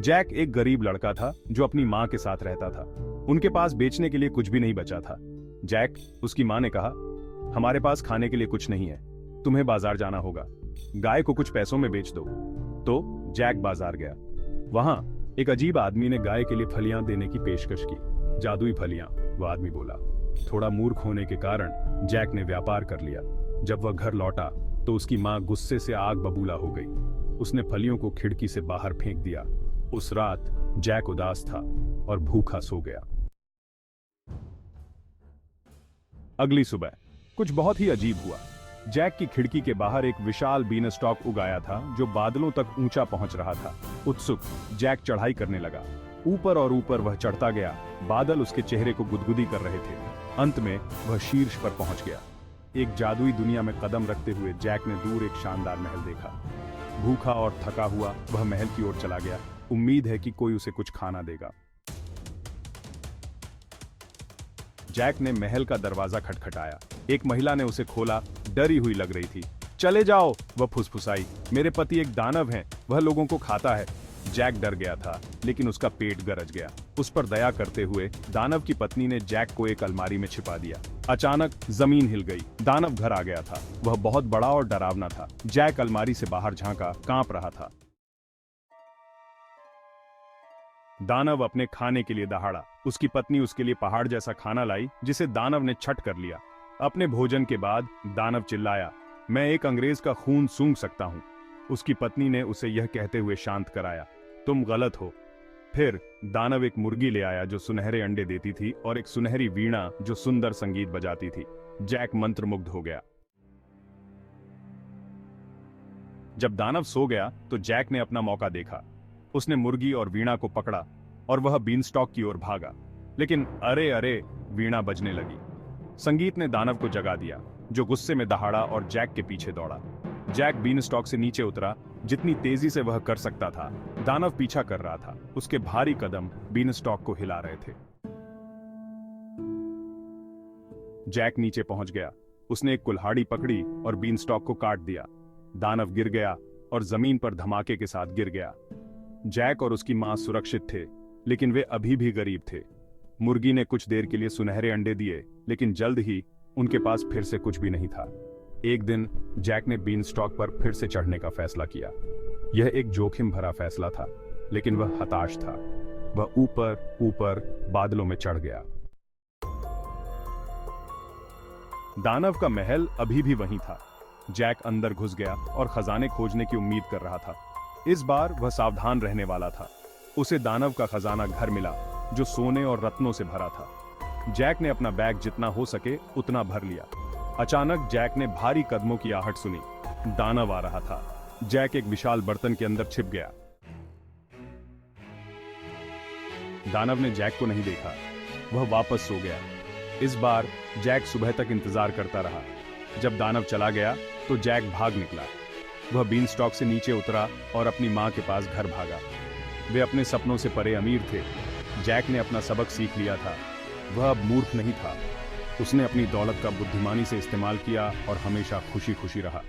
Jack एक गरीब लड़का था जो अपनी माँ के साथ रहता था। उनके पास बेचने के लिए कुछ भी नहीं बचा था। जैक, उसकी माँ ने कहा, हमारे पास खाने के लिए कुछ नहीं है, तुम्हें बाजार जाना होगा, गाय को कुछ पैसों में बेच दो। तो जैक बाजार गया। वहां एक अजीब आदमी ने गाय के लिए फलियां देने की पेशकश की। जादुई फलियां, वह आदमी बोला। थोड़ा मूर्ख होने के कारण जैक ने व्यापार कर लिया। जब वह घर लौटा तो उसकी माँ गुस्से से आग बबूला हो गई। उसने फलियों को खिड़की से बाहर फेंक दिया। उस रात जैक उदास था और भूखा सो गया। अगली सुबह कुछ बहुत ही अजीब हुआ। जैक की खिड़की के बाहर एक विशाल बीनस्टॉक उगाया था जो बादलों तक ऊंचा पहुंच रहा था। उत्सुक जैक चढ़ाई करने लगा। ऊपर और ऊपर वह चढ़ता गया। बादल उसके चेहरे को गुदगुदी कर रहे थे। अंत में वह शीर्ष पर पहुंच गया। एक जादुई दुनिया में कदम रखते हुए जैक ने दूर एक शानदार महल देखा। भूखा और थका हुआ वह महल की ओर चला गया। उम्मीद है कि कोई उसे कुछ खाना देगा। जैक ने महल का दरवाजा खटखटाया। एक महिला ने उसे खोला, डरी हुई लग रही थी। चले जाओ, वह फुसफुसाई, मेरे पति एक दानव हैं, वह लोगों को खाता है। जैक डर गया था, लेकिन उसका पेट गरज गया। उस पर दया करते हुए दानव की पत्नी ने जैक को एक अलमारी में छिपा दिया। अचानक जमीन हिल गई। दानव घर आ गया था। वह बहुत बड़ा और डरावना था। जैक अलमारी से बाहर झांका, कांप रहा था। दानव अपने खाने के लिए दहाड़ा। उसकी पत्नी उसके लिए पहाड़ जैसा खाना लाई, जिसे दानव ने छट कर लिया। अपने भोजन के बाद दानव चिल्लाया, मैं एक अंग्रेज का खून सूंघ सकता हूं। उसकी पत्नी ने उसे यह कहते हुए शांत कराया, तुम गलत हो। फिर दानव एक मुर्गी ले आया जो सुनहरे अंडे देती थी और एक सुनहरी वीणा जो सुंदर संगीत बजाती थी। जैक मंत्रमुग्ध हो गया। जब दानव सो गया तो जैक ने अपना मौका देखा। उसने मुर्गी और वीणा को पकड़ा और वह बीनस्टॉक की ओर भागा। लेकिन अरे अरे, वीणा बजने लगी। संगीत ने दानव को जगा दिया, जो गुस्से में दहाड़ा और जैक के पीछे दौड़ा। जैक बीनस्टॉक से नीचे उतरा जितनी तेजी से वह कर सकता था। दानव पीछा कर रहा था। उसके भारी कदम बीनस्टॉक को हिला रहे थे। जैक नीचे पहुंच गया। उसने एक कुल्हाड़ी पकड़ी और बीनस्टॉक को काट दिया। दानव गिर गया और जमीन पर धमाके के साथ गिर गया। जैक और उसकी मां सुरक्षित थे, लेकिन वे अभी भी गरीब थे। मुर्गी ने कुछ देर के लिए सुनहरे अंडे दिए, लेकिन जल्द ही उनके पास फिर से कुछ भी नहीं था। एक दिन जैक ने बीनस्टॉक पर फिर से चढ़ने का फैसला किया। यह एक जोखिम भरा फैसला था, लेकिन वह हताश था। वह ऊपर ऊपर बादलों में चढ़ गया। दानव का महल अभी भी वहीं था। जैक अंदर घुस गया और खजाने खोजने की उम्मीद कर रहा था। इस बार वह सावधान रहने वाला था। उसे दानव का खजाना घर मिला, जो सोने और रत्नों से भरा था। जैक ने अपना बैग जितना हो सके उतना भर लिया। अचानक जैक ने भारी कदमों की आहट सुनी। दानव आ रहा था। जैक एक विशाल बर्तन के अंदर छिप गया। दानव ने जैक को नहीं देखा। वह वापस सो गया। इस बार जैक सुबह तक इंतजार करता रहा। जब दानव चला गया तो जैक भाग निकला। वह बीनस्टॉक से नीचे उतरा और अपनी मां के पास घर भागा। वे अपने सपनों से परे अमीर थे। जैक ने अपना सबक सीख लिया था। वह अब मूर्ख नहीं था। उसने अपनी दौलत का बुद्धिमानी से इस्तेमाल किया और हमेशा खुशी खुशी रहा।